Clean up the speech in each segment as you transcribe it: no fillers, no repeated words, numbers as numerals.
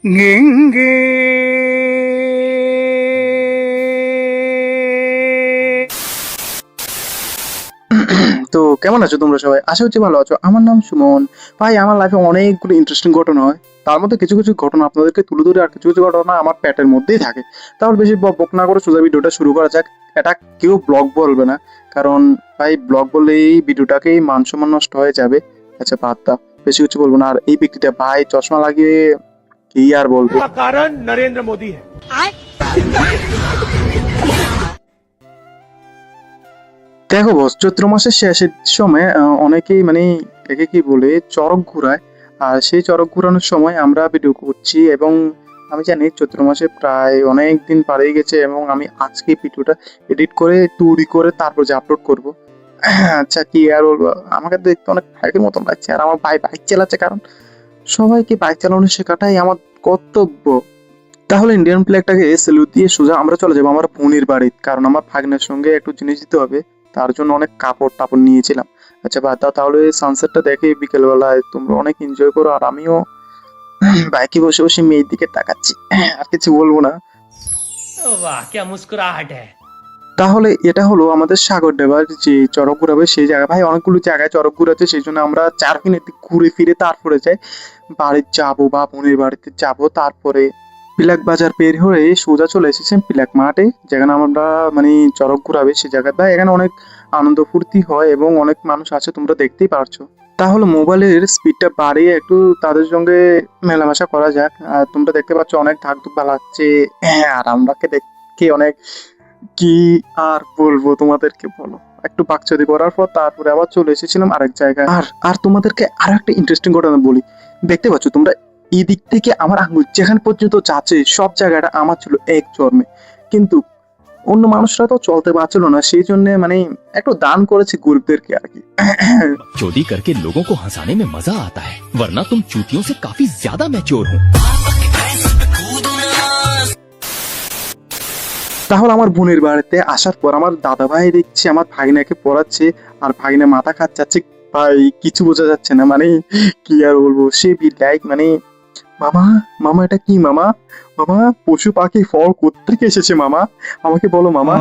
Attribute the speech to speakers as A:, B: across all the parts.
A: গেঙ্গে তো কেমন আছো তোমরা সবাই? আশা করছি ভালো আছো। আমার নাম সুমন। ভাই, আমার লাইফে অনেকগুলো ইন্টারেস্টিং ঘটনা হয়। তার মধ্যে কিছু কিছু ঘটনা আপনাদেরকে তুলে ধরে, আর কিছু কিছু ঘটনা আমার পেটের মধ্যেই থাকে। তাহলে বেশি বক না করে সোজা ভিডিওটা শুরু করা যাক। এটা কেউ ব্লগ বলবে না, কারণ ভাই ব্লগ বললে এই ভিডিওটাকেই মান সম্মান নষ্ট হয়ে যাবে। আচ্ছা বাদ দাও, বেশি কিছু বলবো না। আর এই ব্যক্তিটা ভাই চশমা লাগিয়ে কি আর বলবো।
B: कारण नरेंद्र मोदी है।
A: দেখো বস, চৈত্র মাসের শেষের সময় অনেকেই মানে একে কি বলে চড়ক ঘুরায়। আর সেই চড়ক ঘুরানোর সময় আমরা ভিডিও করছি, এবং আমি জানি চৈত্র মাসে প্রায় অনেক দিন পাড়িয়ে গেছে, এবং আমি আজকে ভিডিওটা এডিট করে তৈরি করে তারপর যে আপলোড করব। আচ্ছা কি আর বলবো, আমাকে দেখতে অনেক ভাইয়ের মতন লাগছে। আর আমার ভাই বাইক চালাচ্ছে, কারণ সবাইকে বাইক চালানো শেখাটাই আমার কর্তব্য। তাহলে ইন্ডিয়ান ফ্ল্যাগটাকে স্যালুট দিয়ে সোজা আমরা চলে যাবো আমার বোনের বাড়ি, কারণ আমার ভাগ্নের সঙ্গে একটু জিনিস দিতে হবে। তার জন্য অনেক কাপড় টাপড় নিয়েছিলাম। আচ্ছা বাদ দাও, তাহলে সানসেটটা দেখে বিকেলবেলায় তোমরা অনেক এনজয় করো, আর আমিও বাইকে বসে বসে মেয়ের দিকে তাকাচ্ছি। আর কিছু বলবো না।
B: वाह क्या मुस्कुराहट है।
A: তাহলে এটা হলো আমাদের সাগর দেবার যে চড়ক ঘুরাবে সেই জায়গা। ভাই অনেকগুলো জায়গায় চড়ক ঘুরাচ্ছে, সেই জন্য আমরা 4 দিন ঘুরে ফিরে তারপরে যাই বাড়ি যাবো বা বোনের বাড়িতে যাবো। তারপরে পিলাক বাজার বের হয়ে সোজা চলে এসেছেন পিলাক মাঠে, যেখানে আমরা মানে চড়ক ঘুরাবে সেই জায়গায়। ভাই এখানে অনেক আনন্দ ফুর্তি হয় এবং অনেক মানুষ আছে, তোমরা দেখতেই পারছো। তাহলে মোবাইলের স্পিডটা বাড়িয়ে একটু তাদের সঙ্গে মেলামেশা করা যাক। আর তোমরা দেখতে পাচ্ছ অনেক ঢাক ঢুক বাজাচ্ছে। আর আমরাকে দেখে অনেক কি আর বলবো তোমাদেরকে, বলো। একটু বাকচাদি করার পর তারপরে আবার চলে এসেছিলাম আরেক জায়গায়। আর আর তোমাদেরকে আর একটা ইন্টারেস্টিং ঘটনা বলি। দেখতে পাচ্ছ তোমরা, এই দিক থেকে আমার আঙ্গুল যেখানে পর্যন্ত যাচ্ছে সব জায়গাটা আমার ছিল এক জন্মে, কিন্তু অন্য মানুষরা তো চলতে পারছিল না, সেই জন্য মানে একটু দান করেছি গরিবদেরকে আর কি।
C: चोरी करके लोगों को हंसाने में मजा आता है, वरना तुम चूतियों से काफी ज्यादा मैच्योर हो।
A: তাহলে আমার বোনের বাড়িতে আসার পর আমার দাদা ভাই দেখছি আমার ভাগিনাকে পড়াচ্ছে, আর ভাগিনা মাথা খাচ্ছে। ভাই কিছু বোঝা যাচ্ছে না, মানে কি আর বলবো। সে লাইক মানে মামা, মামা এটা কি মামা? মামা পশু পাখি ফল কোত্থেকে এসেছে মামা? আমাকে বলো মামা।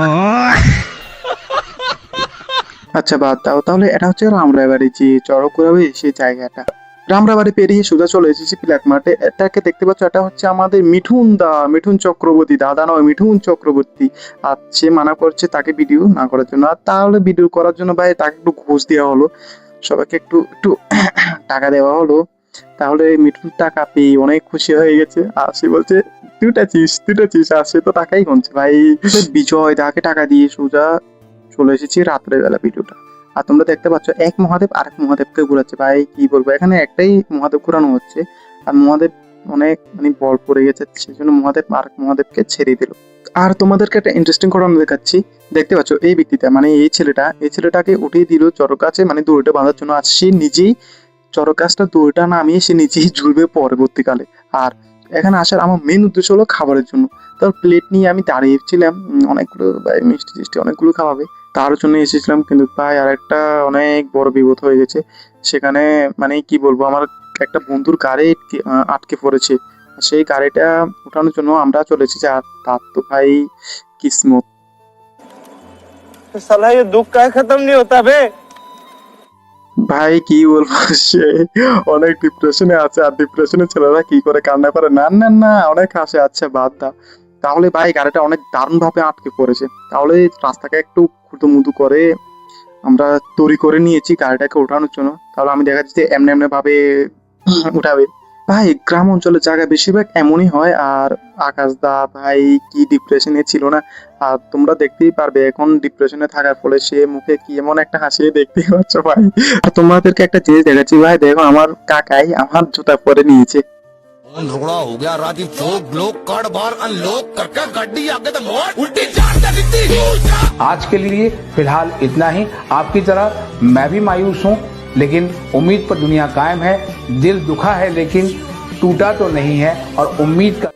A: আচ্ছা বাদ দাও, তাহলে এটা হচ্ছে রামরাবাড়ি যে চড়ক ঘোরাবে সেই জায়গাটা। রামরাবাড়ি পেরিয়ে সোজা চলে এসেছি পিলাক মাঠে। এটাকে দেখতে পাচ্ছ, এটা হচ্ছে আমাদের মিঠুন চক্রবর্তী, দাদা নয় মিঠুন চক্রবর্তী। আর সে মানা করছে তাকে ভিডিও না করার জন্য। আর তাহলে ভিডিও করার জন্য ভাই তাকে একটু ঘুষ দেওয়া হলো, সবাইকে একটু একটু টাকা দেওয়া হলো। তাহলে মিঠুন টাকা পেয়ে অনেক খুশি হয়ে গেছে, আর সে বলছে দুটা চিস। আর সে তো টাকাই গুনছে ভাই। বিজয় তাকে টাকা দিয়ে সোজা চলে এসেছি রাত্রে বেলা ভিডিওটা। আর তোমরা দেখতে পাচ্ছ এক মহাদেব আরেক মহাদেবকে ঘুরাচ্ছে। ভাই কি বলবো, এখানে একটাই মহাদেব ঘুরানো হচ্ছে, আর মহাদেব অনেক মানে বল পড়ে গেছে, সেই জন্য মহাদেব আরেক মহাদেবকে ছেড়ে দিল। আর তোমাদেরকে একটা ইন্টারেস্টিং ঘটনা দেখাচ্ছি। দেখতে পাচ্ছ এই ব্যক্তিটা মানে এই ছেলেটাকে উঠিয়ে দিল চড়ক গাছে, মানে দড়িটা বাঁধার জন্য। আর সে নিজেই চড়ক গাছটা দড়িটা নামিয়ে সে নিজেই ঝুলবে পরবর্তীকালে। আর এখানে আসার আমার মেন উদ্দেশ্য হলো খাবারের জন্য। তার প্লেট নিয়ে আমি দাঁড়িয়েছিলাম, অনেকগুলো ভাই মিষ্টি অনেকগুলো খাওয়াবে তার জন্য এসেছিলাম। কিন্তু ভাই আর একটা অনেক বড় বিপদ হয়ে গেছে সেখানে। মানে কি বলবো, আমার একটা বন্ধুর গাড়ি আটকে পড়েছে। সেই গাড়িটা ওঠানোর জন্য আমরা চলে এসেছি। আর তার তো ভাই কিসমত।
B: साला ये दुख का खत्म नहीं होता बे।
A: ভাই কি বলবো, সে অনেক ডিপ্রেশনে আছে। আর ডিপ্রেশনে ছেলেরা কি করে কান্না করে, না অনেক হাসে। আচ্ছা বাদ দাও, তাহলে ভাই গাড়িটা অনেক দারুণ ভাবে আটকে পড়েছে। তাহলে রাস্তাকে একটু খুঁতোমুতু করে আমরা তৈরি করে নিয়েছি গাড়িটাকে ওঠানোর জন্য। তাহলে আমি দেখা যাচ্ছে এমনি ভাবে উঠাবে। ভাই গ্রাম অঞ্চলের জায়গা বেশিরভাগ এমনই হয়। আর আকাশ দা ভাই কি ডিপ্রেশনে ছিল না, আর তোমরা দেখতেই পারবে এখন ডিপ্রেশনে থাকার ফলে সে মুখে কি এমন একটা হাসি দেখতেই পাচ্ছ ভাই। আর তোমাদেরকে একটা জিনিস দেখাচ্ছি ভাই, দেখো আমার কাকাই আমার জুতা পরে নিয়েছে।
D: झगड़ा हो गया राती फोक लोग कड़ बार अनलॉक करके गाड़ी आगे तो मोड़ उल्टी चाट दे दी।
E: आज के लिए फिलहाल इतना ही। आपकी तरह मैं भी मायूस हूँ, लेकिन उम्मीद पर दुनिया कायम है। दिल दुखा है लेकिन टूटा तो नहीं है, और उम्मीद का